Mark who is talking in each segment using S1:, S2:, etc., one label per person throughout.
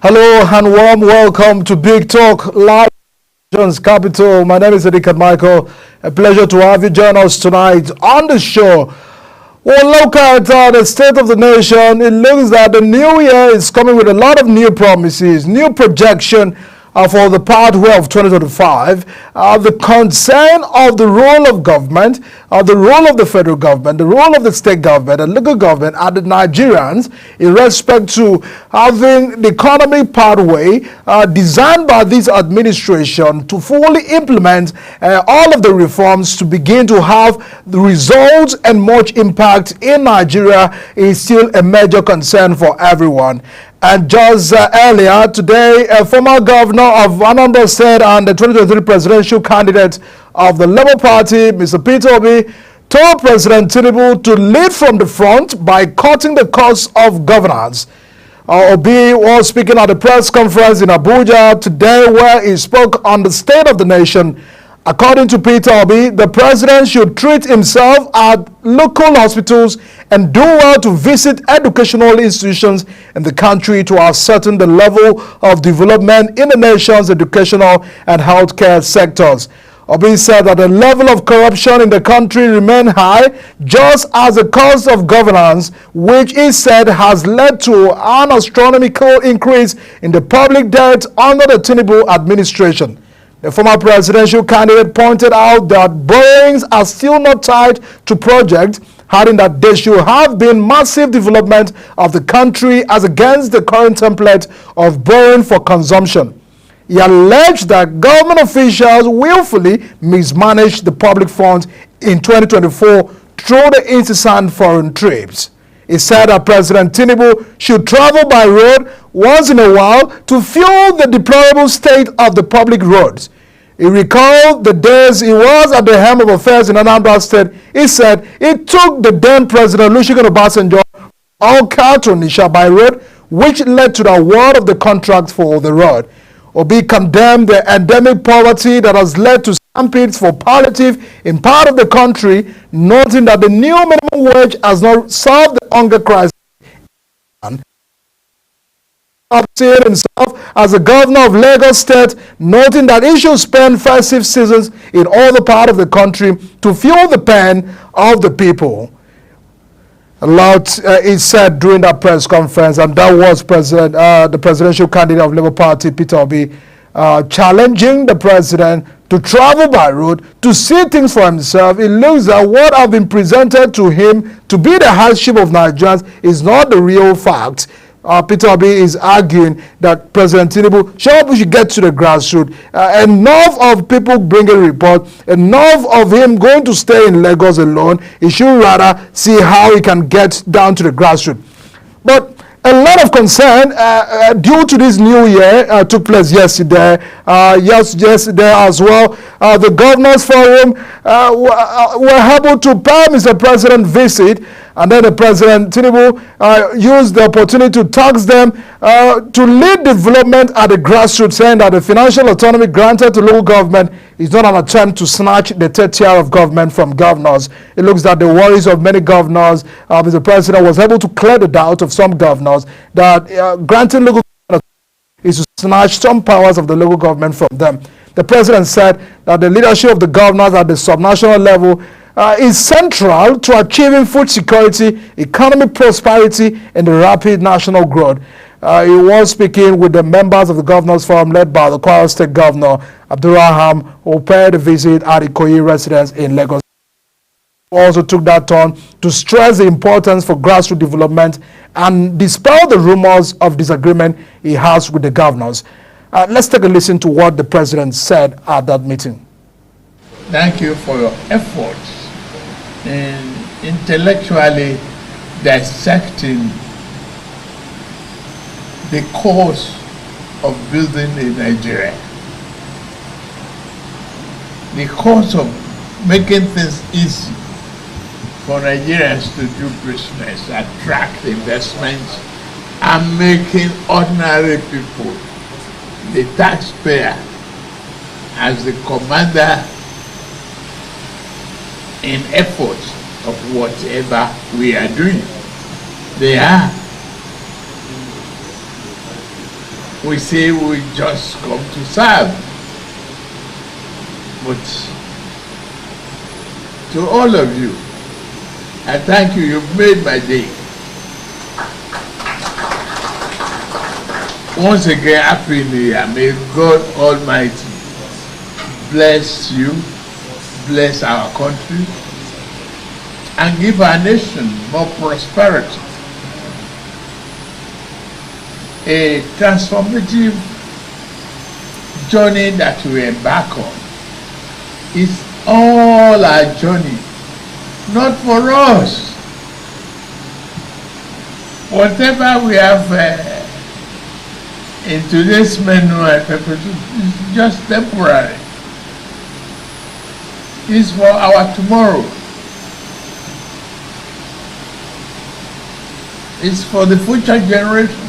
S1: Hello and warm welcome to Big Talk Live, John's Capital. My name is Edikat Michael. A pleasure to have you join us tonight on the show. We'll look at the state of the nation. It looks that the new year is coming with a lot of new promises, new projection for the pathway of 2025, the concern of the role of government, the role of the federal government, the role of the state government and local government and the Nigerians in respect to having the economic pathway designed by this administration to fully implement all of the reforms to begin to have the results and much impact in Nigeria is still a major concern for everyone. And just earlier today, a former governor of Anambra State and the 2023 presidential candidate of the Labour Party, Mr. Peter Obi, told President Tinubu to lead from the front by cutting the cost of governance. Obi was speaking at a press conference in Abuja today where he spoke on the state of the nation. According to Peter Obi, the president should treat himself at local hospitals and do well to visit educational institutions in the country to ascertain the level of development in the nation's educational and healthcare sectors. Obi said that the level of corruption in the country remains high, just as the cost of governance, which he said has led to an astronomical increase in the public debt under the Tinubu administration. The former presidential candidate pointed out that borrowings are still not tied to projects, adding that there should have been massive development of the country as against the current template of borrowing for consumption. He alleged that government officials willfully mismanaged the public funds in 2024 through the incessant foreign trips. He said that President Tinubu should travel by road once in a while to fuel the deplorable state of the public roads. He recalled the days he was at the helm of affairs in Anambra State. He said it took the then President Olusegun Obasanjo Awka to Onitsha by road, which led to the award of the contract for the road. Obi condemned the endemic poverty that has led to stampedes for palliative in part of the country, noting that the new minimum wage has not solved the hunger crisis. Seeing himself as the governor of Lagos State, noting that he should spend festive seasons in all the part of the country to fuel the pain of the people. A lot is said during that press conference, and that was the presidential candidate of Labour Party, Peter Obi, challenging the president to travel by road to see things for himself. It looks that what have been presented to him to be the hardship of Nigerians is not the real fact. Peter Obi is arguing that President Tinubu should get to the grassroots. Enough of people bringing a report, enough of him going to stay in Lagos alone. He should rather see how he can get down to the grassroots. But a lot of concern due to this new year took place yesterday. Yesterday as well, the Governors Forum were able to pay Mr. President visit, and then the President Tinubu used the opportunity to tax them to lead development at the grassroots, saying that the financial autonomy granted to local government is not an attempt to snatch the third tier of government from governors. It looks that the worries of many governors, Mr. President was able to clear the doubt of some governors that granting local government is to snatch some powers of the local government from them. The President said that the leadership of the governors at the subnational level is central to achieving food security, economic prosperity, and the rapid national growth. He was speaking with the members of the Governors Forum led by the Kwara State Governor, Abdurrahman, who paid a visit at Ikoyi residence in Lagos. He also took that turn to stress the importance for grassroots development and dispel the rumors of disagreement he has with the governors. Let's take a listen to what the President said at that meeting.
S2: Thank you for your efforts in intellectually dissecting the cause of building a Nigeria, the cause of making things easy for Nigerians to do business, attract investments, and making ordinary people, the taxpayer, as the commander in efforts of whatever we are doing. They are. we say we just come to serve. But to all of you, I thank you. You've made my day. Once again, Happy New Year. May God Almighty bless you, bless our country, and give our nation more prosperity. A transformative journey that we embark on is all our journey, not for us. Whatever we have in today's menu is just temporary. It's for our tomorrow. It's for the future generations.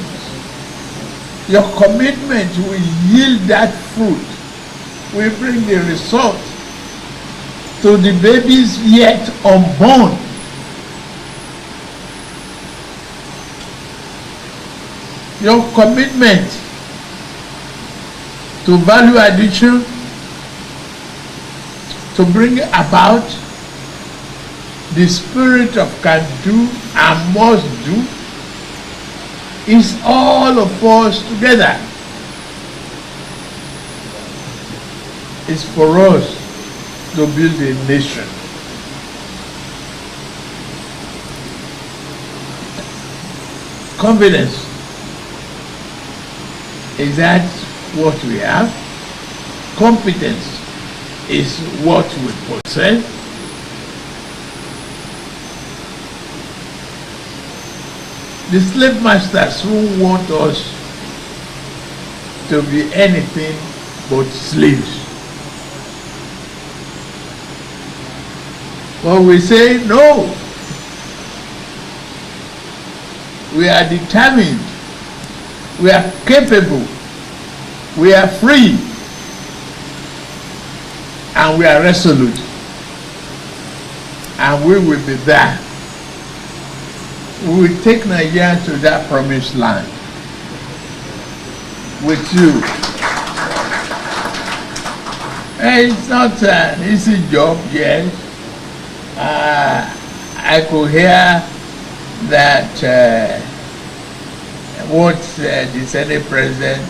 S2: Your commitment will yield that fruit, will bring the result to the babies yet unborn. Your commitment to value addition, to bring about the spirit of can do and must do, is all of us together. It's for us to build a nation. Confidence, is that what we have? Competence is what we possess. The slave masters who want us to be anything but slaves. But we say no. We are determined. We are capable. We are free. And we are resolute. And we will be there. We will take Nigeria to that promised land with you. It's not an easy job, yes. I could hear that what the Senate President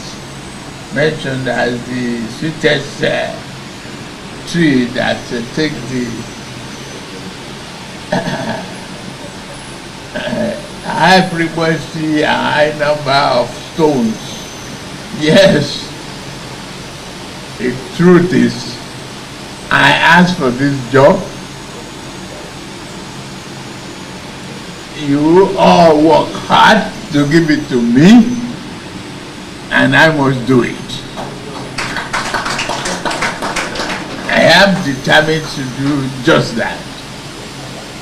S2: mentioned as the sweetest tree that takes the high frequency and high number of stones. Yes, the truth is, I asked for this job. You all work hard to give it to me, and I must do it. I am determined to do just that.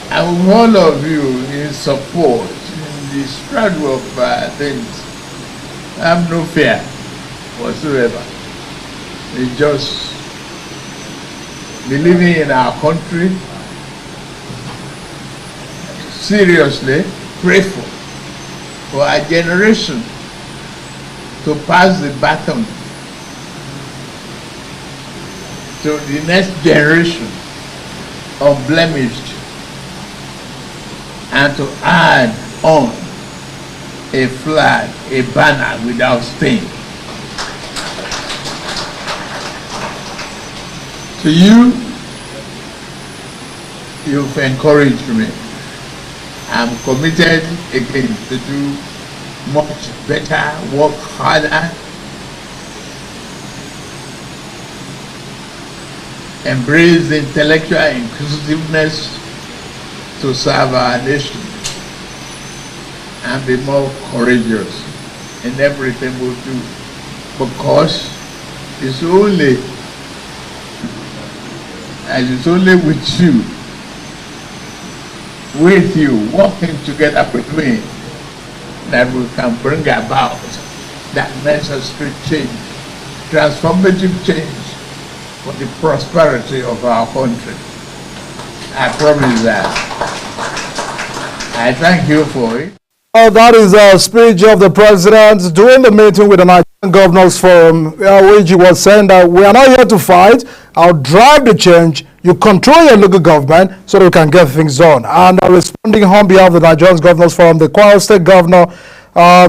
S2: And all of you in support, in the struggle of things, I have no fear whatsoever. It's just believing in our country, seriously grateful for our generation to pass the baton to the next generation unblemished, and to add on a flag, a banner without stain. To you, you've encouraged me. I'm committed again to do much better, work harder, embrace intellectual inclusiveness to serve our nation, and be more courageous in everything we do, because it's only with you, working together with me, that we can bring about that necessary change, transformative change for the prosperity of our country. I promise that. I thank you for it.
S1: That is a speech of the president during the meeting with the Nigerian Governors Forum, which he was saying that we are not here to fight. I'll drive the change. You control your local government so that we can get things done. And responding on behalf of the Nigerian Governors Forum, the Kwara State Governor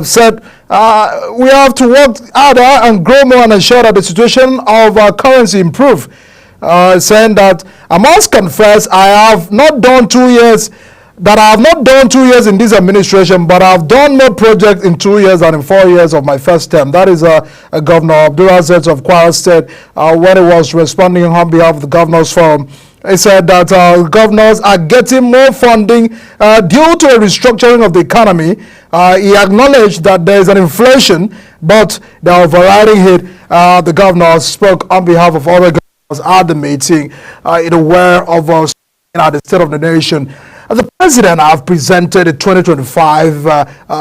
S1: said we have to work harder and grow more and ensure that the situation of our currency improve. Saying that I must confess I have not done 2 years. That I have not done 2 years in this administration, but I've done more projects in 2 years than in 4 years of my first term. That is Governor Abdulaziz of Kwara State when he was responding on behalf of the Governors Forum. He said that governors are getting more funding due to a restructuring of the economy. He acknowledged that there is an inflation, but they are overriding it. The governor spoke on behalf of other governors at the meeting, aware of at the state of the nation. The president have presented the 2025,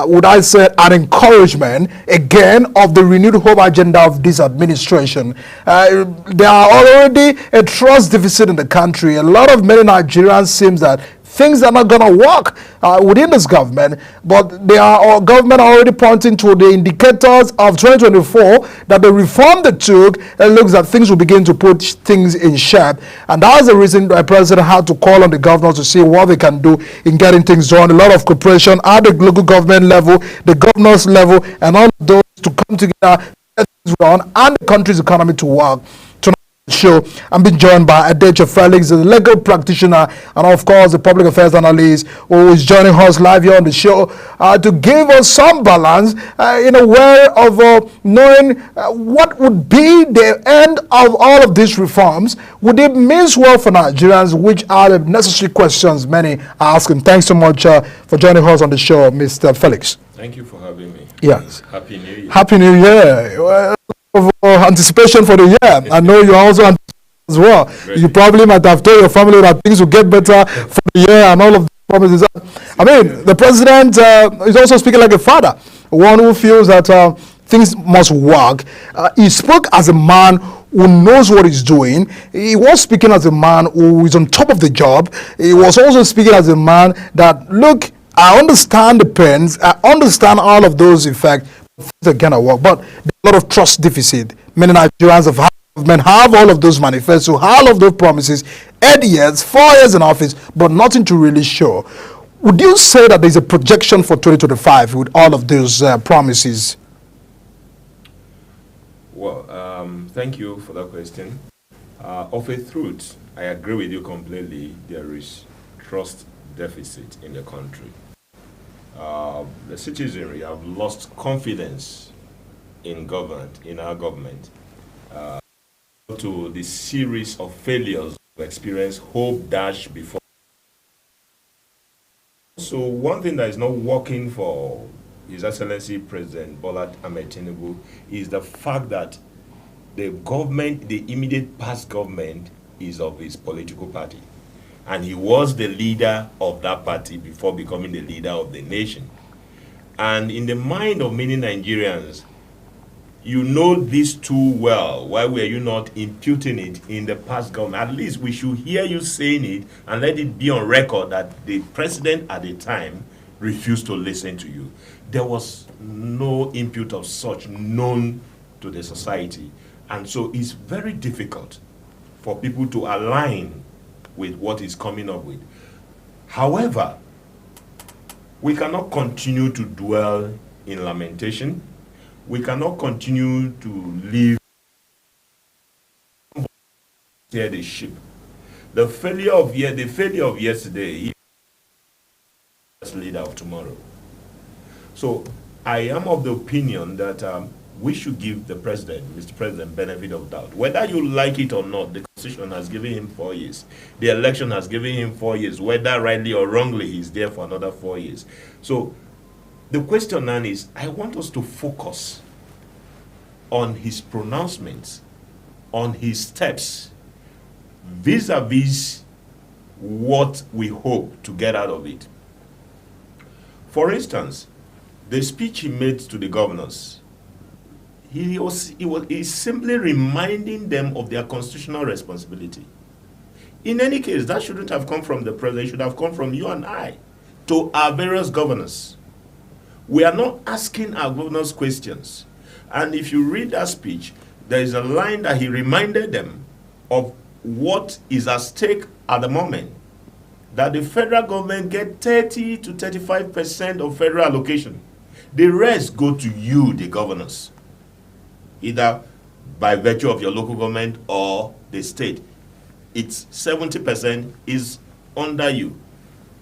S1: would I say, an encouragement again of the renewed hope agenda of this administration. There are already a trust deficit in the country. A lot of many Nigerians seems that things are not going to work within this government, but our government are already pointing to the indicators of 2024 that the reform they took, it looks that things will begin to put things in shape. And that's the reason the president had to call on the governors to see what they can do in getting things done. A lot of cooperation at the local government level, the governors level, and all of those to come together, get things done, and the country's economy to work. Show. I'm being joined by Adeche Felix, a legal practitioner, and of course the public affairs analyst who is joining us live here on the show to give us some balance in a way of knowing what would be the end of all of these reforms. Would it mean well for Nigerians, which are the necessary questions many are asking. Thanks so much for joining us on the show, Mr. Felix.
S3: Thank you for having me.
S1: Yes.
S3: Happy New Year.
S1: Happy New Year. Of anticipation for the year. I know you also anticipating as well.
S3: Great.
S1: You probably might have told your family that things will get better for the year and all of the promises. I mean, the president is also speaking like a father, one who feels that things must work. He spoke as a man who knows what he's doing. He was speaking as a man who is on top of the job. He was also speaking as a man that, look, I understand the pains, I understand all of those effects, things are gonna work, but there's a lot of trust deficit. Many Nigerians have all of those manifests, all of those promises, 8 years, 4 years in office, but nothing to really show. Would you say that there's a projection for 2025 with all of those promises?
S3: Well, thank you for that question. Of a truth, I agree with you completely. There is trust deficit in the country. The citizenry have lost confidence in government, in our government, to the series of failures we experienced, hope dash before. So one thing that is not working for His Excellency President Bola Ahmed Tinubu is the fact that the government, the immediate past government, is of his political party. And he was the leader of that party before becoming the leader of the nation. And in the mind of many Nigerians, you know this too well. Why were you not imputing it in the past government? At least we should hear you saying it and let it be on record that the president at the time refused to listen to you. There was no input of such known to the society. And so it's very difficult for people to align with what he's coming up with. However, we cannot continue to dwell in lamentation. We cannot continue to live steer the ship. The failure of yesterday is the leader of tomorrow. So I am of the opinion that we should give the president, Mr. President, benefit of doubt. Whether you like it or not, the Constitution has given him 4 years. The election has given him 4 years. Whether rightly or wrongly, he's there for another 4 years. So the question now is, I want us to focus on his pronouncements, on his steps, vis-a-vis what we hope to get out of it. For instance, the speech he made to the governors, he's simply reminding them of their constitutional responsibility. In any case, that shouldn't have come from the president. It should have come from you and I to our various governors. We are not asking our governors questions. And if you read that speech, there is a line that he reminded them of what is at stake at the moment. That the federal government get 30 to 35% of federal allocation. The rest go to you, the governors, either by virtue of your local government or the state. It's 70% is under you.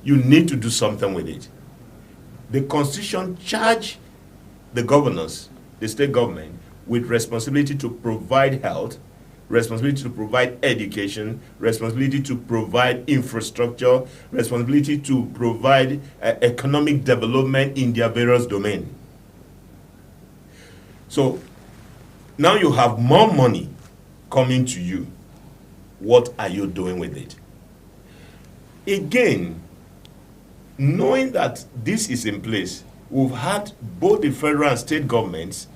S3: You need to do something with it. The Constitution charge the governors, the state government, with responsibility to provide health, responsibility to provide education, responsibility to provide infrastructure, responsibility to provide economic development in their various domains. So now you have more money coming to you. What are you doing with it? Again, knowing that this is in place, we've had both the federal and state governments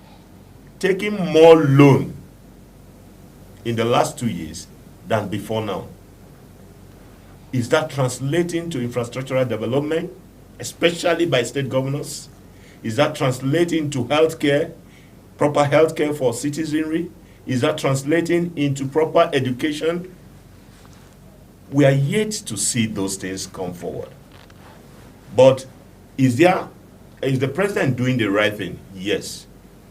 S3: taking more loan in the last 2 years than before now. Is that translating to infrastructural development, especially by state governors? Is that translating to healthcare, proper healthcare for citizenry? Is that translating into proper education? We are yet to see those things come forward. But is the president doing the right thing? Yes.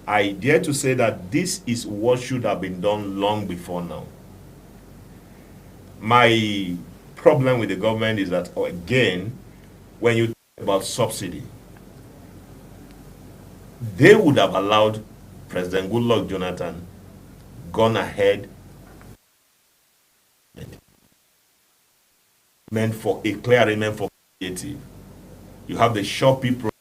S3: I dare to say that this is what should have been done long before now. My problem with the government is that, again, when you talk about subsidy, they would have allowed President Goodluck Jonathan gone ahead meant for a clear arrangement for creative. You have the Shopee program.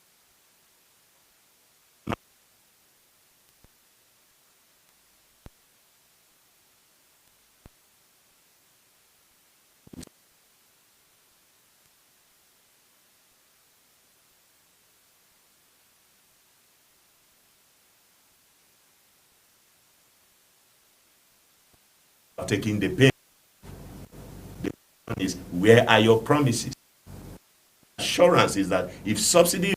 S3: Taking the pain. The question is, where are your promises? Assurance is that if subsidy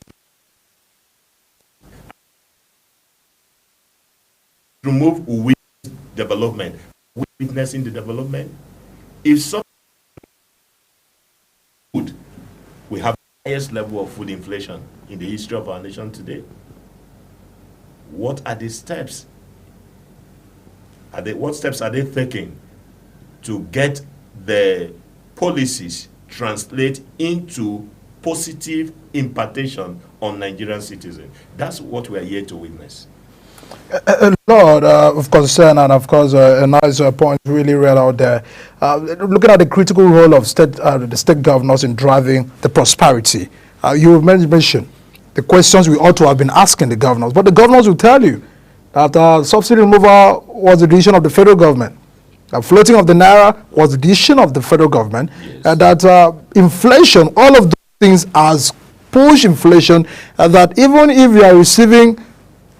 S3: remove with development, witnessing the development, if subsidy food, we have the highest level of food inflation in the history of our nation today. What are the steps? What steps are they taking to get the policies translate into positive impartation on Nigerian citizens? That's what we are here to witness.
S1: A lot of concern, and of course a nice point really read out there. Looking at the critical role of the state governors in driving the prosperity, you mentioned the questions we ought to have been asking the governors, but the governors will tell you that subsidy removal was the decision of the federal government. Floating of the naira was the decision of the federal government.
S3: Yes.
S1: That inflation, all of those things has pushed inflation, and that even if you are receiving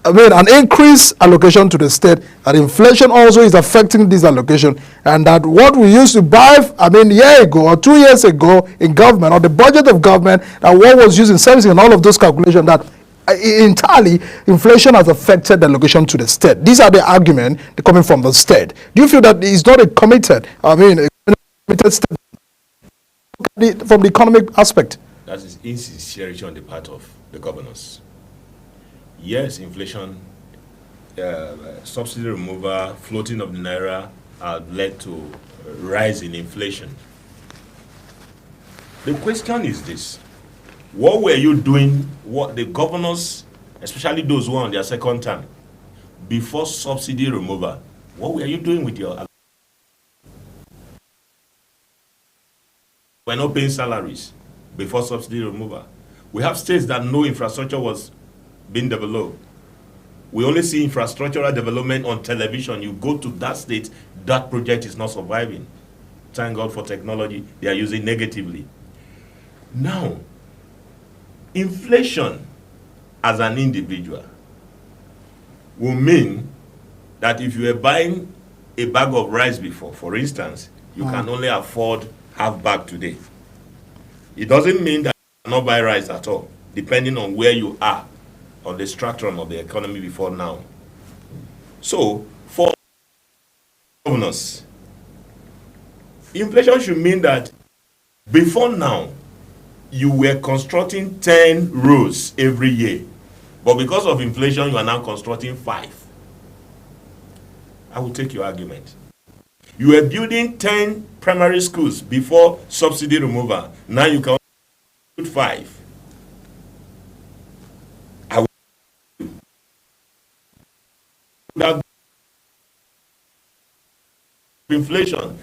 S1: an increased allocation to the state, that inflation also is affecting this allocation, and that what we used to buy a year ago or 2 years ago in government, or the budget of government, and what was used in servicing and all of those calculations, that entirely inflation has affected the allocation to the state. These are the arguments coming from the state. Do you feel that it's not a committed state from the economic aspect?
S3: That is insincerity on the part of the governors. Yes, inflation, subsidy removal, floating of the naira have led to a rise in inflation. The question is this: what were you doing, what the governors, especially those who are on their second term, before subsidy removal, what were you doing with your... We're not paying salaries before subsidy removal. We have states that no infrastructure was being developed. We only see infrastructural development on television. You go to that state, that project is not surviving. Thank God for technology, they are using negatively. Now, inflation as an individual will mean that if you were buying a bag of rice before, for instance, you can only afford half bag today. It doesn't mean that you cannot buy rice at all, depending on where you are on the spectrum of the economy before now. So, for governors, inflation should mean that before now, you were constructing 10 roads every year. But because of inflation, you are now constructing 5. I will take your argument. You were building 10 primary schools before subsidy removal. Now you can build 5. I will that inflation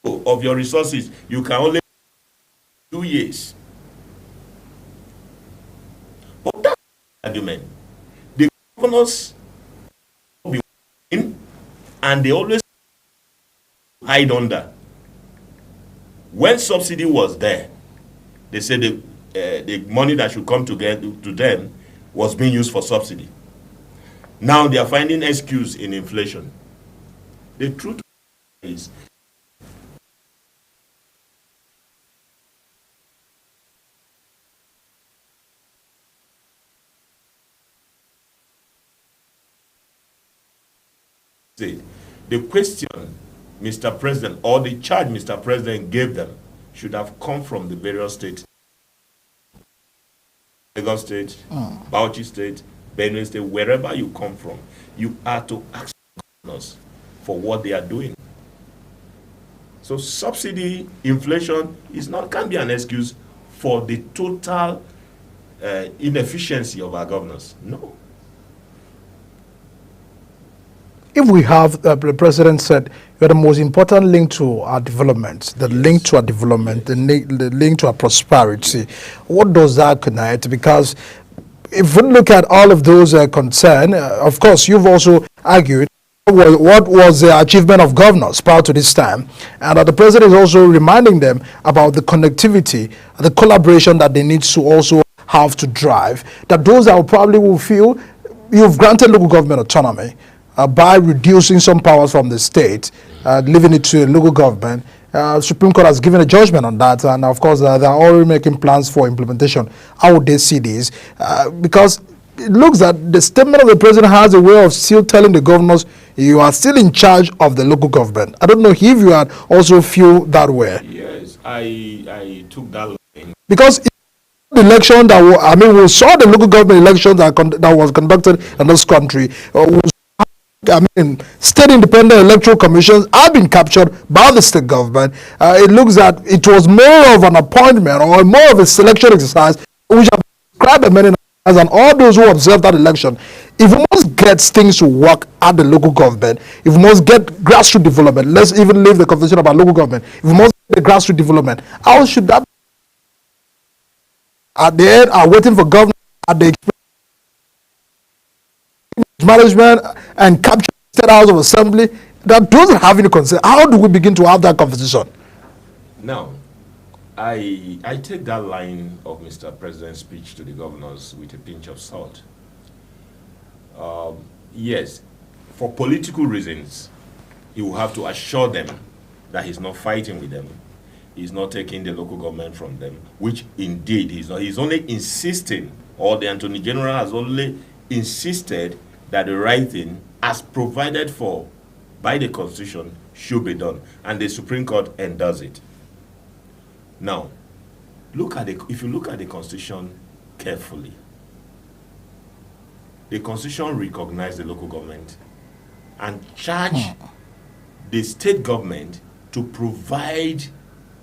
S3: of your resources, you can only 2 years. But that argument, the governors be in, and they always hide under. When subsidy was there, they said the money that should come to them was being used for subsidy. Now they are finding excuse in inflation. The truth is, the question Mr. President, or the charge Mr. President gave them, should have come from the various states. Lagos State, Bauchi State, Benue State, wherever you come from, you are to ask governors for what they are doing. So subsidy, inflation can't be an excuse for the total inefficiency of our governors. No.
S1: If we have, the president said, you're the most important link to our development, the link to our development, the link to our prosperity. What does that connect? Because if we look at all of those concerns, of course, you've also argued what was the achievement of governors prior to this time, and the president is also reminding them about the connectivity, the collaboration that they need to also have to drive, that those that probably will feel you've granted local government autonomy, by reducing some powers from the state, leaving it to a local government. Supreme Court has given a judgment on that, and of course they're already making plans for implementation. How would they see this? Because it looks that the statement of the president has a way of still telling the governors you are still in charge of the local government. I don't know if you had also feel that way.
S3: Yes, I took that line.
S1: Because the election we saw the local government election that was conducted in this country. State independent electoral commissions have been captured by the state government. It looks that it was more of an appointment or more of a selection exercise, which have described by many as and all those who observed that election. If we must get things to work at the local government, if we must get grassroots development, let's even leave the conversation about local government. If we must get the grassroots development, how should that at the end are waiting for government at the management and capture the State House of Assembly that doesn't have any concern? How do we begin to have that conversation?
S3: Now, I take that line of Mr. President's speech to the governors with a pinch of salt. Yes, for political reasons, he will have to assure them that he's not fighting with them. He's not taking the local government from them, which indeed he's not. He's only insisting, or the Attorney General has only insisted that the right thing, as provided for by the Constitution, should be done, and the Supreme Court endorses it. Now, if you look at the Constitution carefully, the Constitution recognizes the local government and charge the state government to provide,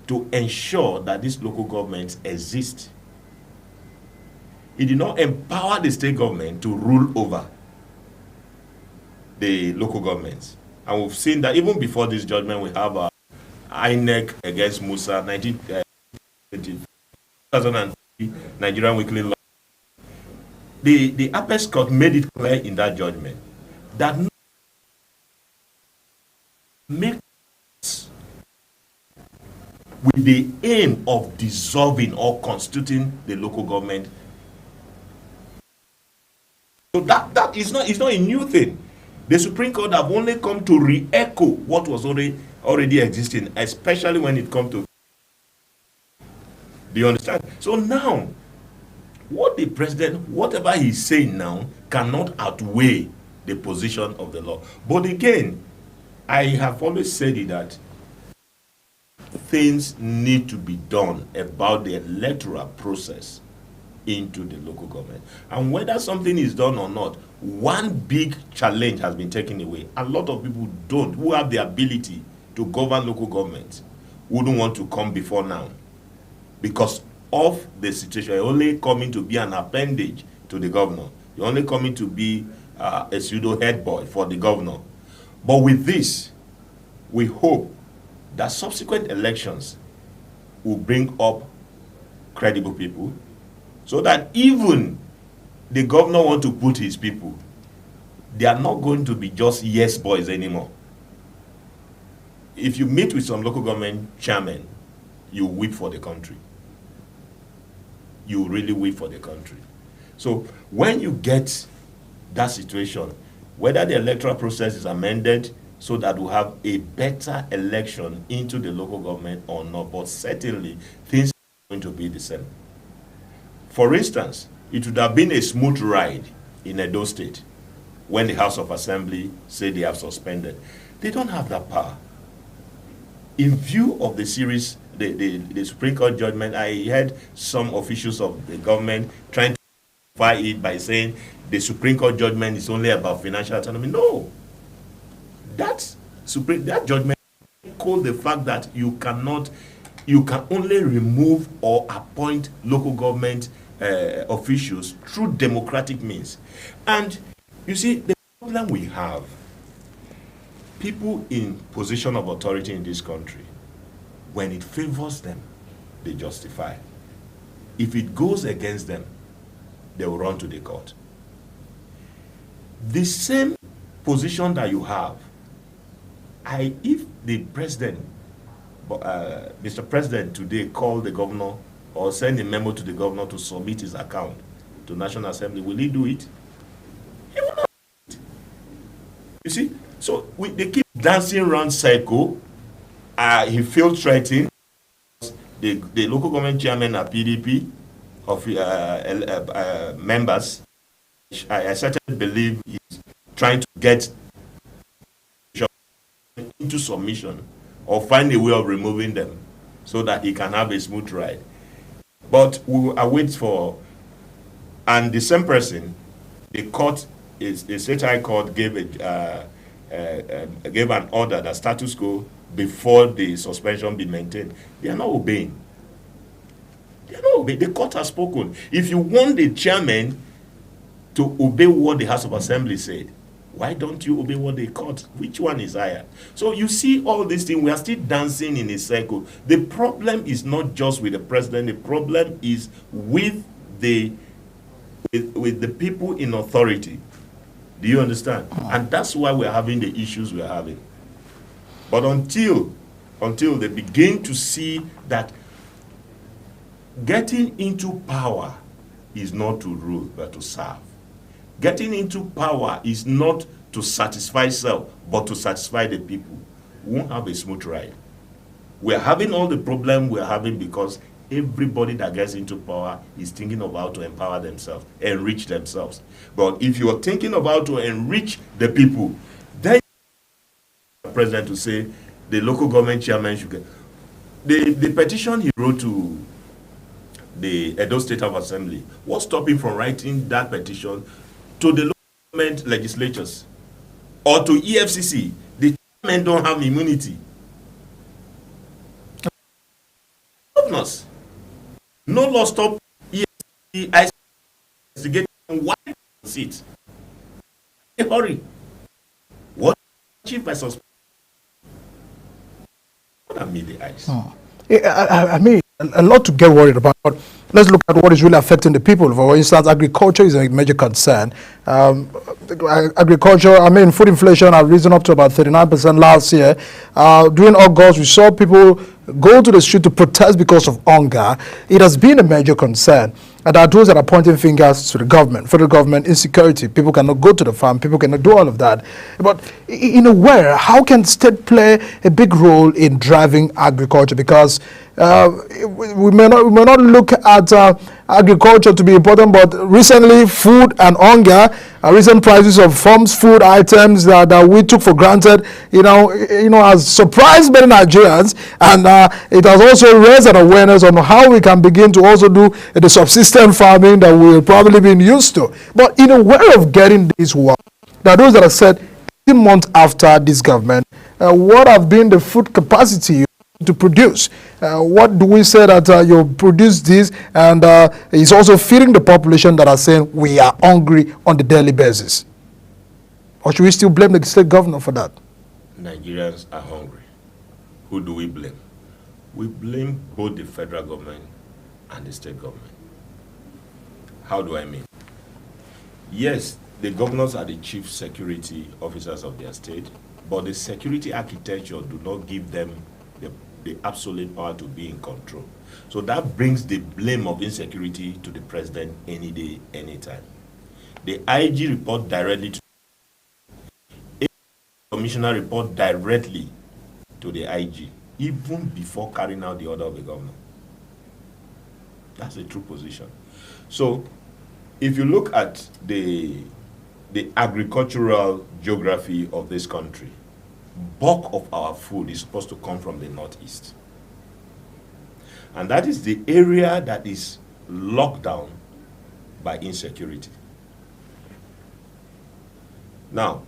S3: to ensure that these local governments exist. It did not empower the state government to rule over the local governments. And we've seen that even before this judgment, we have INEC against Musa, 2003 Nigerian Weekly Law. The Apex Court made it clear in that judgment that makes with the aim of dissolving or constituting the local government. So that is not a new thing. The Supreme Court have only come to re-echo what was already existing, especially when it comes to. Do you understand? So now, what the president, whatever he's saying now, cannot outweigh the position of the law. But again, I have always said it that things need to be done about the electoral process into the local government. And whether something is done or not, one big challenge has been taken away. A lot of people who have the ability to govern local governments, wouldn't want to come before now because of the situation. You're only coming to be an appendage to the governor. You're only coming to be a pseudo head boy for the governor. But with this, we hope that subsequent elections will bring up credible people so that even the governor want to put his people, they are not going to be just yes boys anymore. If you meet with some local government chairmen, you weep for the country. You really weep for the country. So when you get that situation, whether the electoral process is amended so that we have a better election into the local government or not, but certainly things are going to be the same. For instance, it would have been a smooth ride in Edo State when the House of Assembly said they have suspended. They don't have that power. In view of the series, the Supreme Court judgment, I heard some officials of the government trying to justify it by saying the Supreme Court judgment is only about financial autonomy. No. That judgment called the fact that you can only remove or appoint local government officials through democratic means. And you see, the problem we have, people in position of authority in this country, when it favors them, they justify. If it goes against them, they will run to the court. The same position that you have, if the president, Mr. President today called the governor or send a memo to the governor to submit his account to National Assembly, will he do it? He will not do it. You see? So they keep dancing around circle. He feels threatened. The local government chairman of PDP, of members, I certainly believe he's trying to get into submission or find a way of removing them so that he can have a smooth ride. But we will await for, and the same person, the court, the state high court gave an order that status quo before the suspension be maintained. They are not obeying. They are not obeying. The court has spoken. If you want the chairman to obey what the House of Assembly said, why don't you obey what the court? Which one is higher? So you see all these things, we are still dancing in a circle. The problem is not just with the president, the problem is with the people in authority. Do you understand? And that's why we're having the issues we're having. But until they begin to see that getting into power is not to rule, but to serve. Getting into power is not to satisfy self, but to satisfy the people. We won't have a smooth ride. We're having all the problem we're having because everybody that gets into power is thinking of how to empower themselves, enrich themselves. But if you're thinking of how to enrich the people, then the president to say the local government chairman should get. The petition he wrote to the Edo State House of Assembly, what's stopping from writing that petition to the local government legislatures or to EFCC? The chairmen don't have immunity. Governors. No law stop EFCC investigating why it. Hurry. What achieved by suspension? What are the eyes?
S1: I mean, a lot to get worried about. But let's look at what is really affecting the people. For instance, agriculture is a major concern. Agriculture, food inflation has risen up to about 39% last year. During August, we saw people go to the street to protest because of hunger. It has been a major concern. And there are those that are pointing fingers to the government, federal government, insecurity. People cannot go to the farm. People cannot do all of that. But in a way, how can state play a big role in driving agriculture? Because we may not look at agriculture to be important, but recently food and hunger, recent prices of farms food items that we took for granted, has surprised many Nigerians, and it has also raised an awareness on how we can begin to also do the subsistence farming that we've probably been used to. But in a way of getting this work, there are those that have said 18 months after this government, what have been the food capacity to produce? What do we say that you produce this and is also feeding the population that are saying we are hungry on the daily basis? Or should we still blame the state governor for that?
S3: Nigerians are hungry. Who do we blame? We blame both the federal government and the state government. How do I mean? Yes, the governors are the chief security officers of their state, but the security architecture do not give them the absolute power to be in control. So that brings the blame of insecurity to the president any day, anytime. The IG report directly to the commissioner report directly to the IG, even before carrying out the order of the governor. That's the true position. So if you look at the agricultural geography of this country, bulk of our food is supposed to come from the northeast. And that is the area that is locked down by insecurity. Now,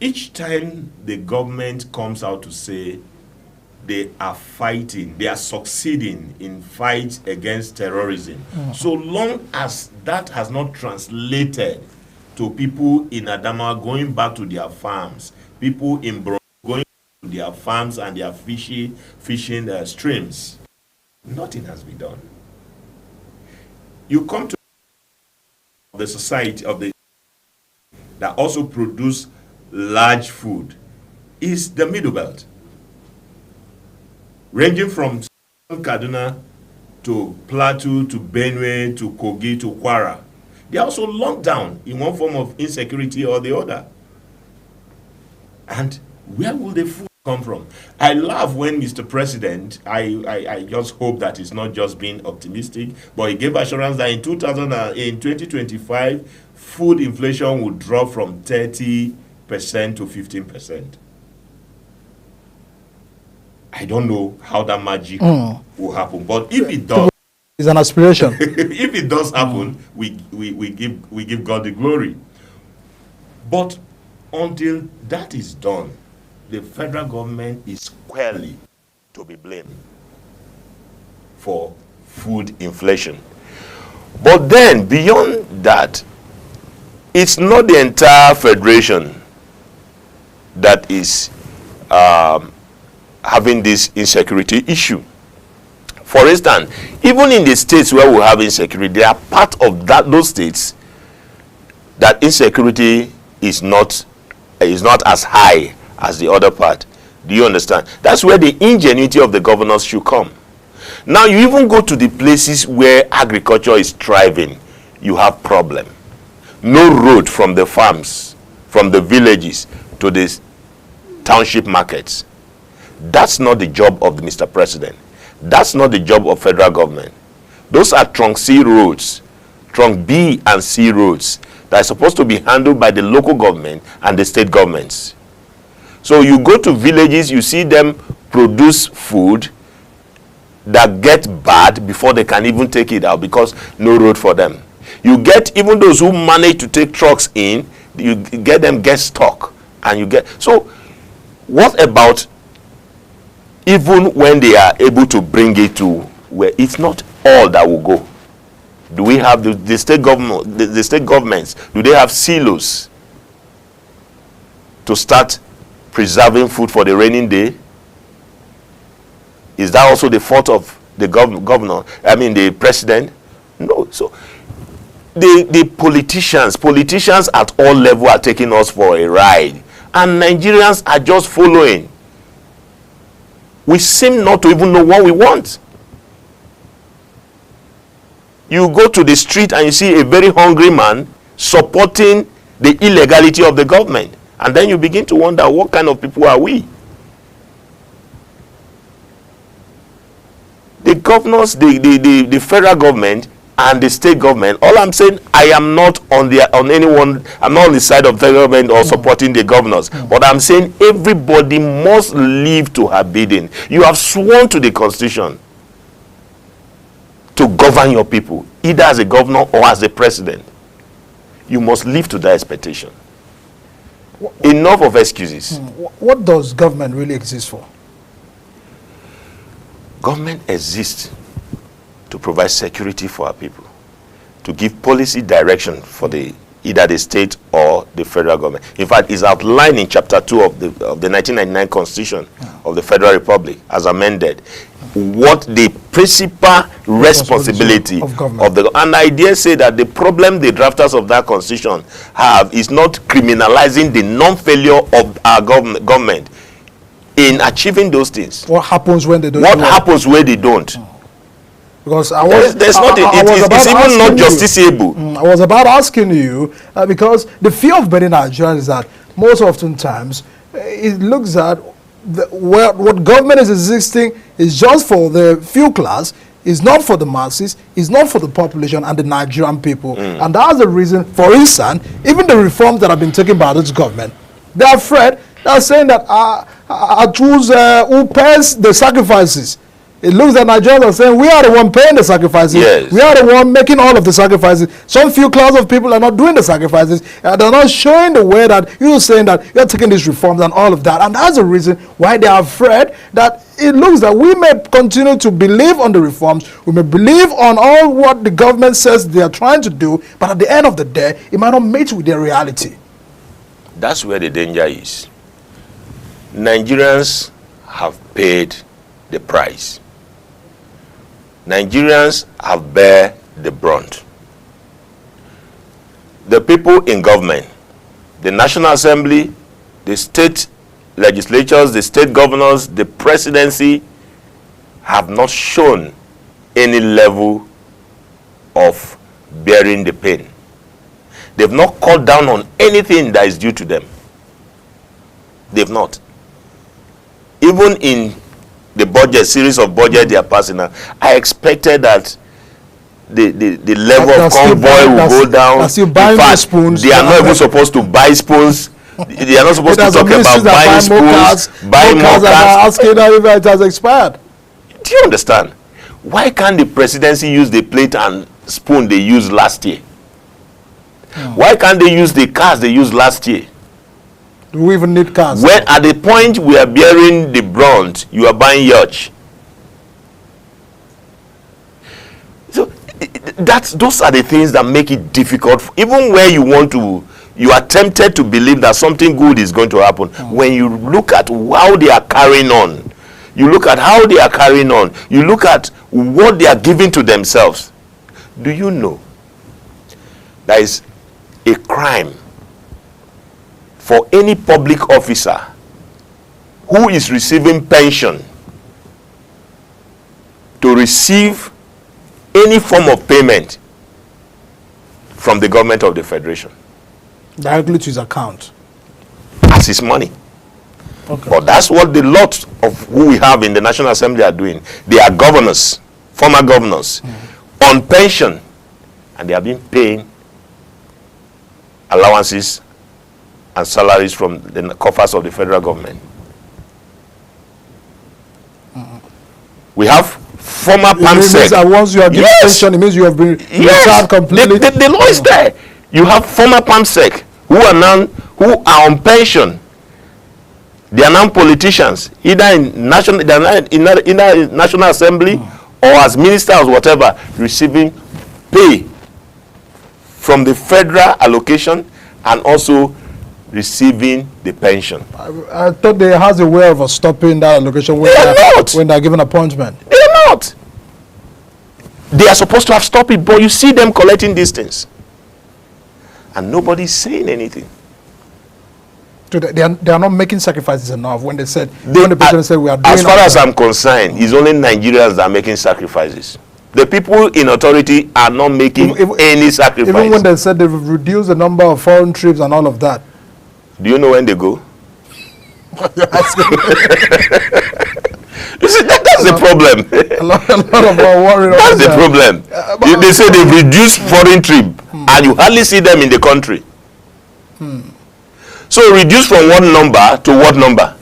S3: each time the government comes out to say they are fighting, they are succeeding in fight against terrorism, so long as that has not translated to people in Adamawa going back to their farms, people in Borno going to their farms and their fishing streams, nothing has been done. You come to the society of the that also produce large food is the Middle Belt, ranging from Kaduna to Plateau to Benue to Kogi to Kwara. They are also locked down in one form of insecurity or the other. And where will the food come from? I laugh when Mr. President, I just hope that it's not just being optimistic, but he gave assurance that in 2025, food inflation will drop from 30% to 15%. I don't know how that magic will happen, but if it does,
S1: it's an aspiration.
S3: if it does happen, we give God the glory. But until that is done, the federal government is squarely to be blamed for food inflation. But then, beyond that, it's not the entire federation that is having this insecurity issue. For instance, even in the states where we have insecurity, there are part of those states that insecurity is not as high as the other part. Do you understand? That's where the ingenuity of the governors should come. Now, you even go to the places where agriculture is thriving, you have problem. No road from the farms, from the villages to the township markets. That's not the job of Mr. President. That's not the job of federal government. Those are trunk C roads, trunk B and C roads that are supposed to be handled by the local government and the state governments. So you go to villages, you see them produce food that get bad before they can even take it out because no road for them. You get even those who manage to take trucks in, you get them get stuck, and you get. So what about even when they are able to bring it to where it's not all that will go? Do we have the state government, the state governments, do they have silos to start preserving food for the raining day? Is that also the fault of the governor? I mean the president? No. So the politicians at all levels are taking us for a ride, and Nigerians are just following. We seem not to even know what we want. You go to the street and you see a very hungry man supporting the illegality of the government, and then you begin to wonder, what kind of people are we? The the governors, the federal government and the state government, all I'm saying, I am not on anyone, I'm not on the side of the government or supporting the governors, but I'm saying everybody must live to her bidding. You have sworn to the constitution to govern your people, either as a governor or as a president. You must live to that expectation. Enough of excuses.
S1: What does government really exist for?
S3: Government exists to provide security for our people, to give policy direction for either the state or the federal government. In fact, it's outlined in Chapter 2 of the 1999 Constitution of the Federal Republic, as amended, what the principal responsibility of the, and I dare say that the problem the drafters of that Constitution have is not criminalizing the non-failure of our government in achieving those things.
S1: What happens when they don't?
S3: What happens when they don't?
S1: Because
S3: it's even not justiciable.
S1: I was about asking you because the fear of many Nigerians is that most oftentimes it looks at what government is existing is just for the few class, is not for the masses, is not for the population and the Nigerian people. And that's the reason, for instance, even the reforms that have been taken by this government, they are afraid. They are saying that I choose who pays the sacrifices. It looks like Nigerians are saying we are the one paying the sacrifices.
S3: Yes.
S1: We are the one making all of the sacrifices. Some few class of people are not doing the sacrifices. They're not showing the way that you're saying that you're taking these reforms and all of that. And that's the reason why they are afraid that it looks like we may continue to believe on the reforms. We may believe on all what the government says they are trying to do. But at the end of the day, it might not meet with their reality.
S3: That's where the danger is. Nigerians have paid the price. Nigerians have bear the brunt. The people in government, the National Assembly, the state legislatures, the state governors, the presidency have not shown any level of bearing the pain. They've not cut down on anything that is due to them. They've not. Even in the budget, series of budget they are passing now, I expected that the level of convoy will go down. In fact, they are not even supposed to buy spoons. They are not supposed to talk about buying spoons, buying more cars.
S1: Asking if it has expired.
S3: Do you understand? Why can't the presidency use the plate and spoon they used last year? Why can't they use the cars they used last year?
S1: Do we even need cars?
S3: When at the point we are bearing the brunt, you are buying yacht. So those are the things that make it difficult. Even where you are tempted to believe that something good is going to happen. When you look at how they are carrying on, you look at how they are carrying on, you look at what they are giving to themselves. Do you know there is a crime for any public officer who is receiving pension to receive any form of payment from the government of the federation?
S1: Directly to his account.
S3: As his money. Okay. But that's what the lot of who we have in the National Assembly are doing. They are governors, former governors, on pension, and they have been paying allowances and salaries from the coffers of the federal government. We have former PAMSEC.
S1: Once you are getting pension, it means you have been retired completely.
S3: The law is there. You have former PAMSEC who are on pension. They are now politicians, either in national assembly or as ministers or whatever, receiving pay from the federal allocation and also receiving the pension.
S1: I thought they has a way of stopping that allocation when they are given appointment.
S3: They are not. They are supposed to have stopped it, but you see them collecting these things. And nobody is saying anything.
S1: So they are not making sacrifices enough when they said, when the president said we are doing.
S3: As far as I'm concerned, it's only Nigerians that are making sacrifices. The people in authority are not making any sacrifice.
S1: Even when they said they've reduced the number of foreign trips and all of that.
S3: Do you know when they go? You see, that's the problem.
S1: A lot of our worry.
S3: That's the problem. They say they've reduced foreign trip, and you hardly see them in the country. So reduce from what number to what number?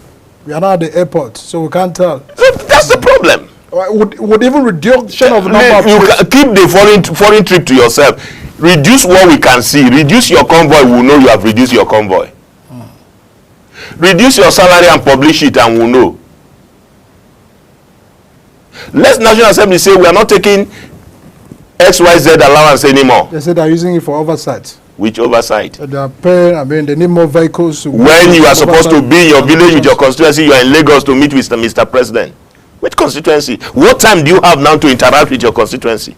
S1: We are not at the airport, so we can't tell.
S3: So that's the problem.
S1: Would even reduction of the number of
S3: You keep the foreign trip to yourself. Reduce what we can see. Reduce your convoy, we'll know you have reduced your convoy. Reduce your salary and publish it, and we'll know. Let National Assembly say we are not taking XYZ allowance anymore.
S1: They said they're using it for oversight.
S3: Which oversight?
S1: They are paying, I mean, they need more vehicles.
S3: When you are supposed to be in your village with your constituency, you are in Lagos to meet with Mr. President. Which constituency? What time do you have now to interact with your constituency?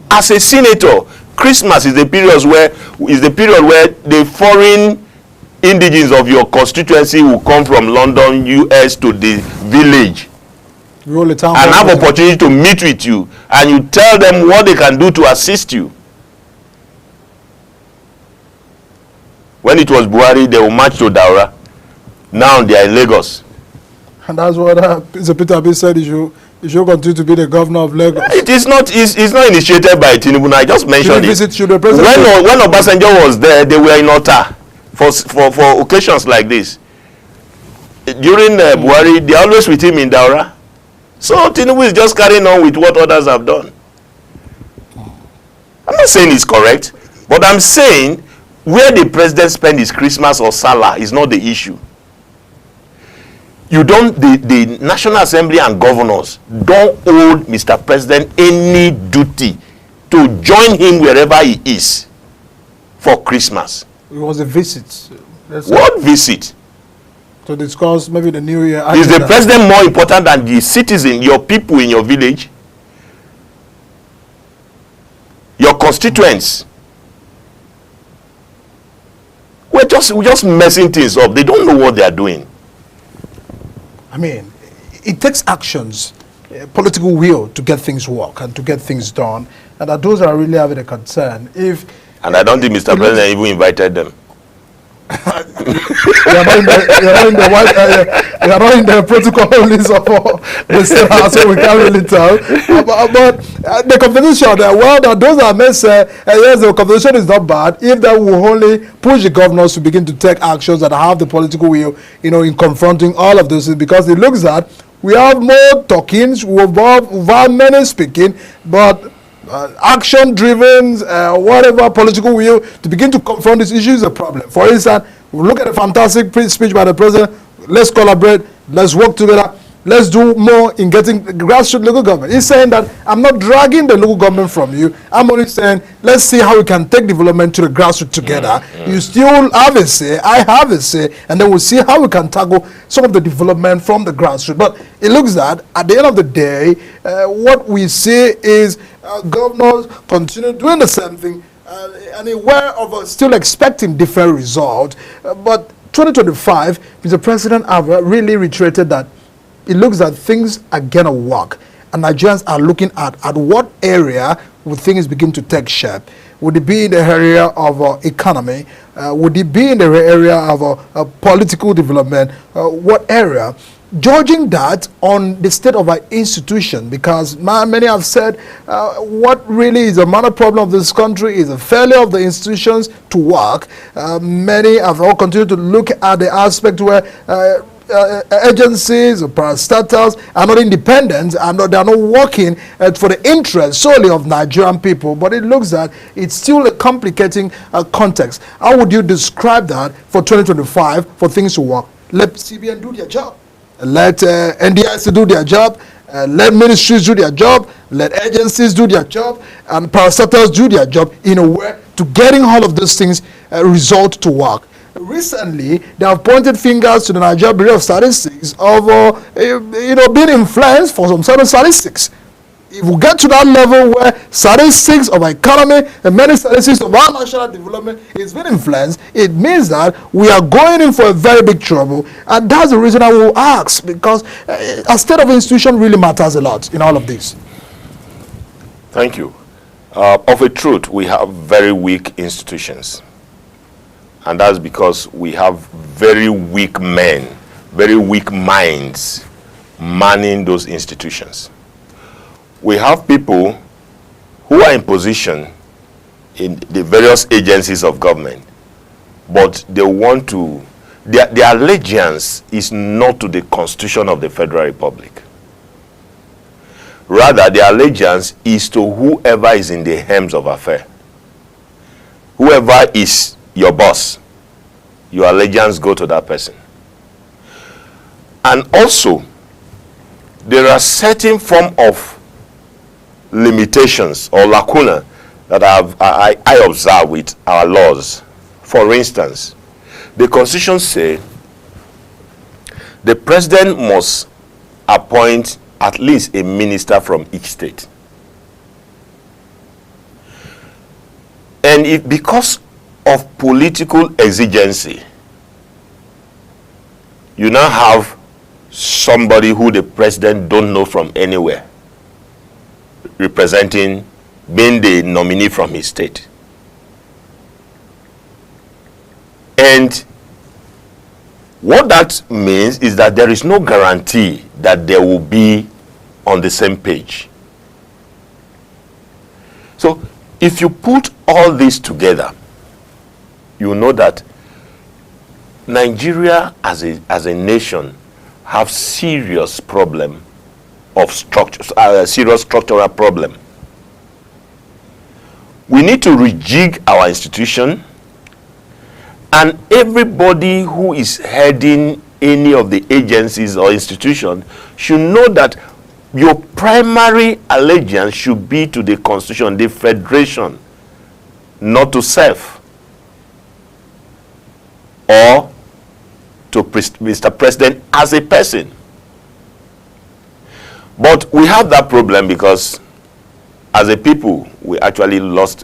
S3: As a senator, Christmas is the period where the foreign indigenes of your constituency will come from London, US to the village and have opportunity to meet with you, and you tell them what they can do to assist you. When it was Buhari, they will march to Daura. Now they are in Lagos.
S1: And that's what Peter Obi said. You should continue to be the governor of Lagos.
S3: It is not. It's not initiated by Tinubu. I just mentioned it. When Obasanjo was there, they were in Ota for occasions like this. During Buhari, they are always with him in Daura. So Tinubu is just carrying on with what others have done. I'm not saying it's correct, but I'm saying where the president spends his Christmas or Salah is not the issue. You don't, the National Assembly and governors don't hold Mr. President any duty to join him wherever he is for Christmas.
S1: It was a visit.
S3: What visit?
S1: To discuss maybe the New Year.
S3: Is the president more important than the citizen, your people in your village? Your constituents? We're just messing things up. They don't know what they are doing.
S1: I mean, it takes actions, political will to get things work and to get things done. And that those are really having a concern.
S3: And I don't think Mr. President even invited them.
S1: You're not in the protocol list of the Senate, so we can't really tell. But the conversation, those are meant say, yes, the conversation is not bad if that will only push the governors to begin to take actions that have the political will, in confronting all of this, because it looks that we have more talkings, we have many speaking, but action-driven, whatever political will to begin to confront this issue is a problem. For instance, we look at a fantastic speech by the president. Let's collaborate. Let's work together. Let's do more in getting grassroots local government. He's saying that I'm not dragging the local government from you. I'm only saying let's see how we can take development to the grassroots together. You still have a say. I have a say, and then we'll see how we can tackle some of the development from the grassroots. But it looks that at the end of the day, what we see is governors continue doing the same thing, and aware of still expecting different results. But 2025, Mr. President have really reiterated that it looks that things are gonna work, and Nigerians are looking at what area would things begin to take shape. Would it be in the area of economy? Would it be in the area of political development? What area? Judging that on the state of our institution, because many have said what really is a minor problem of this country is a failure of the institutions to work. Many have all continued to look at the aspect where agencies or parastatals are not independent and they are not working for the interest solely of Nigerian people. But it looks that it's still a complicating context. How would you describe that for 2025 for things to work? Let CBN do their job. Let NDIC do their job. Let ministries do their job. Let agencies do their job. And parastatals do their job in a way to getting all of those things result to work. Recently, they have pointed fingers to the Nigeria Bureau of Statistics of being influenced for some certain statistics. If we get to that level where statistics of our economy and many statistics of our national development is being influenced, it means that we are going in for a very big trouble. And that's the reason I will ask, because a state of institution really matters a lot in all of this.
S3: Thank you. Of a truth, we have very weak institutions. And that's because we have very weak men very weak minds manning those institutions. We have people who are in position in the various agencies of government, but they want to, their allegiance is not to the Constitution of the Federal Republic. Rather, their allegiance is to whoever is in the helms of affair. Whoever is your boss, your allegiance go to that person. And also, there are certain form of limitations or lacuna that I observe with our laws. For instance, the Constitution says the president must appoint at least a minister from each state. And if because of political exigency, you now have somebody who the president don't know from anywhere representing, being the nominee from his state. And what that means is that there is no guarantee that they will be on the same page. So if you put all this together, you know that Nigeria as a nation have serious problem of structure, serious structural problem. We need to rejig our institution, and everybody who is heading any of the agencies or institutions should know that your primary allegiance should be to the Constitution, the Federation, not to self or to Mr. President as a person. But we have that problem because as a people, we've lost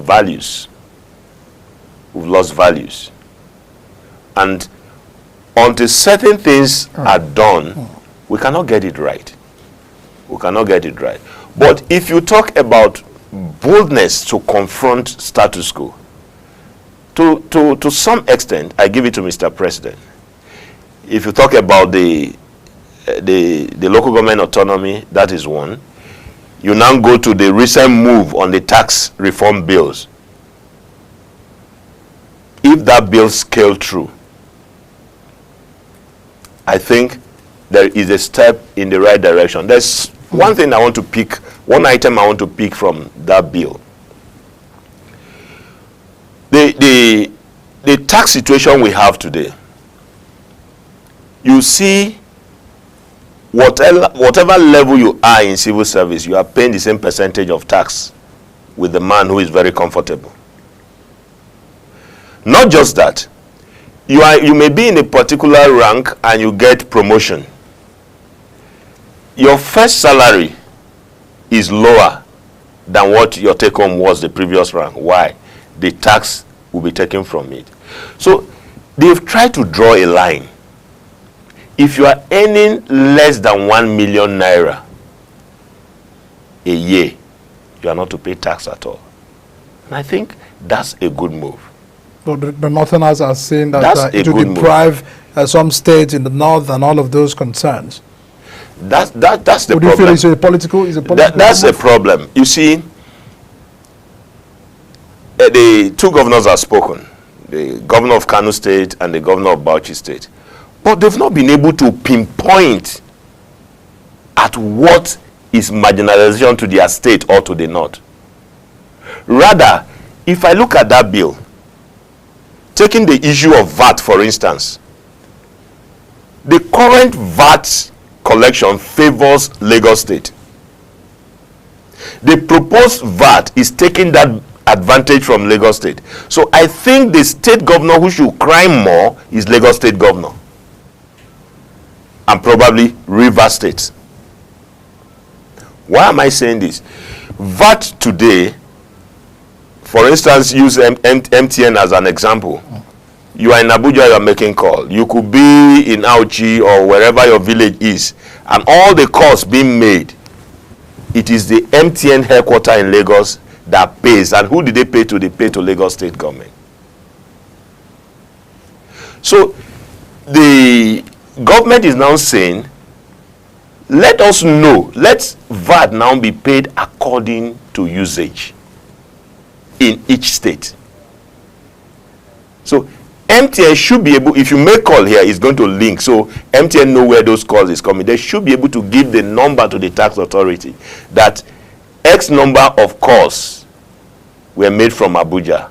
S3: values. We've lost values. And until certain things are done, we cannot get it right. We cannot get it right. But if you talk about boldness to confront status quo, to some extent, I give it to Mr. President. If you talk about the local government autonomy, that is one. You now go to the recent move on the tax reform bills. If that bill scale through, I think there is a step in the right direction. There's one thing I want to pick, one item I want to pick from that bill. The tax situation we have today, you see whatever level you are in civil service, you are paying the same percentage of tax with the man who is very comfortable. Not just that, you may be in a particular rank and you get promotion. Your first salary is lower than what your take home was the previous rank. Why? The tax will be taken from it. So they've tried to draw a line. If you are earning less than 1 million naira a year, you are not to pay tax at all. And I think that's a good move.
S1: But the Northerners are saying that it will deprive some states in the north and all of those concerns.
S3: That's the problem.
S1: Would you feel it's a political?
S3: That's a problem. You see, the two governors have spoken, the governor of Kano State and the governor of Bauchi State. But they've not been able to pinpoint at what is marginalization to their state or to the north. Rather, if I look at that bill, taking the issue of VAT, for instance, the current VAT collection favors Lagos State. The proposed VAT is taking that advantage from Lagos State. So I think the state governor who should cry more is Lagos State governor. And probably Rivers State. Why am I saying this? VAT today, for instance, use MTN as an example. You are in Abuja, you are making call. You could be in Auchi or wherever your village is, and all the calls being made, it is the MTN headquarters in Lagos that pays. And who did they pay to? They pay to Lagos State government. So government is now saying, let us know, let VAT now be paid according to usage in each state. So MTN should be able, if you make call here, it's going to link. So MTN know where those calls is coming. They should be able to give the number to the tax authority that X number of calls were made from Abuja.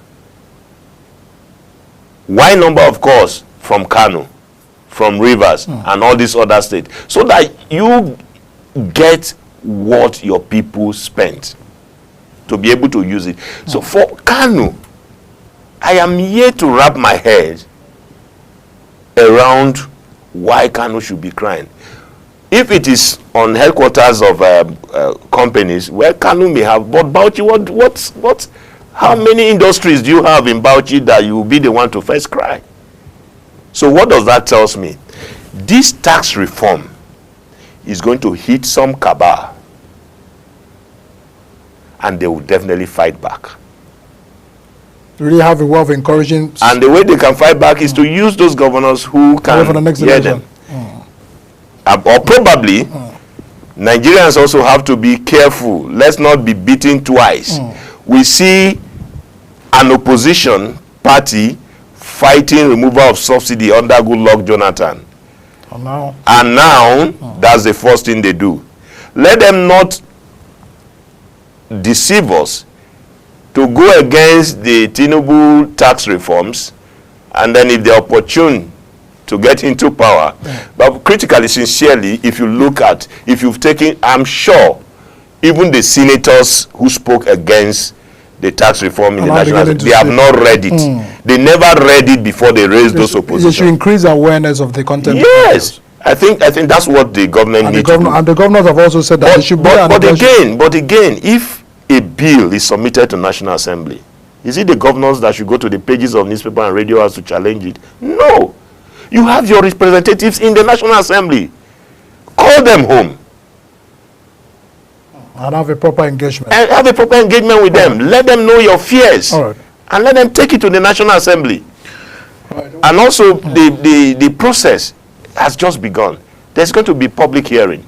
S3: Y number of calls from Kano, from Rivers, and all these other states. So that you get what your people spent to be able to use it. So for Kano, I am here to wrap my head around why Kano should be crying. If it is on headquarters of companies, where Kano may have, but Bauchi, how many industries do you have in Bauchi that you will be the one to first cry? So what does that tell me? This tax reform is going to hit some cabal, and they will definitely fight back.
S1: Really have a way of encouraging.
S3: And the way they can fight back is to use those governors who can hear them. Or probably, Nigerians also have to be careful. Let's not be beaten twice. We see an opposition party fighting removal of subsidy under Goodluck Jonathan. And now, that's the first thing they do. Let them not deceive us to go against the Tinubu tax reforms, and then if they're opportune to get into power. But critically, sincerely, if you look at, if you've taken, I'm sure, even the senators who spoke against the tax reform in the national, they have not read it. They never read it before they raised those oppositions.
S1: They should increase awareness of the content.
S3: Yes, I think that's what the government needs to do.
S1: And the governors have also said that it should be.
S3: But again, if a bill is submitted to National Assembly, is it the governors that should go to the pages of newspaper and radio house to challenge it? No. You have your representatives in the National Assembly. Call them home.
S1: And have a proper engagement.
S3: And have a proper engagement with them. Let them know your fears. And let them take it to the National Assembly. And also, the process has just begun. There's going to be public hearing.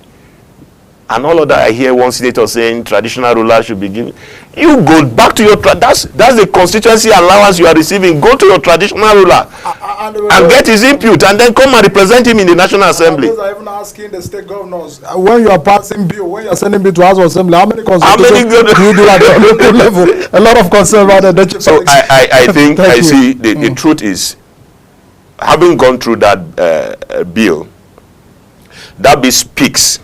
S3: And all of that, I hear one senator saying traditional rulers should be given. You go back to your, that's the constituency allowance you are receiving. Go to your traditional ruler and get his input, and then come and represent him in the National Assembly.
S1: I even asking the state governors, when you are passing bill, when you are sending bill to House of Assembly, how many consultations do you do at the local level? A lot of concern about that.
S3: So I think, I see, the truth is, having gone through that bill, that bill speaks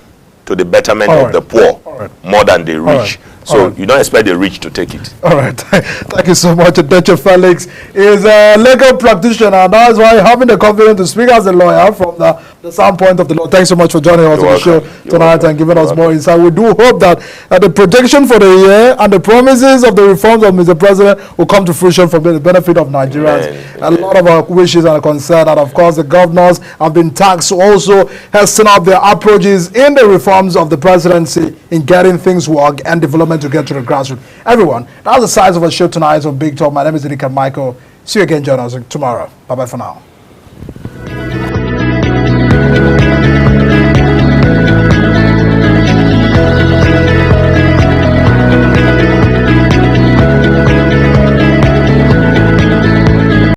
S3: to the betterment of the poor more than the rich. So you don't expect the rich to take it.
S1: All right. Thank you so much. Deche Felix is a legal practitioner, and that's why having the confidence to speak as a lawyer from the standpoint of the law. Thanks so much for joining us on the show tonight and giving us more insight. We do hope that the projection for the year and the promises of the reforms of Mr. President will come to fruition for the benefit of Nigerians. A lot of our wishes and concern, and of course the governors have been tasked to also hasten up their approaches in the reforms of the presidency in getting things work and development to get to the grassroots. Everyone, that's the size of our show tonight of Big Talk. My name is Rican Michael. See you again, join us tomorrow. Bye-bye for now.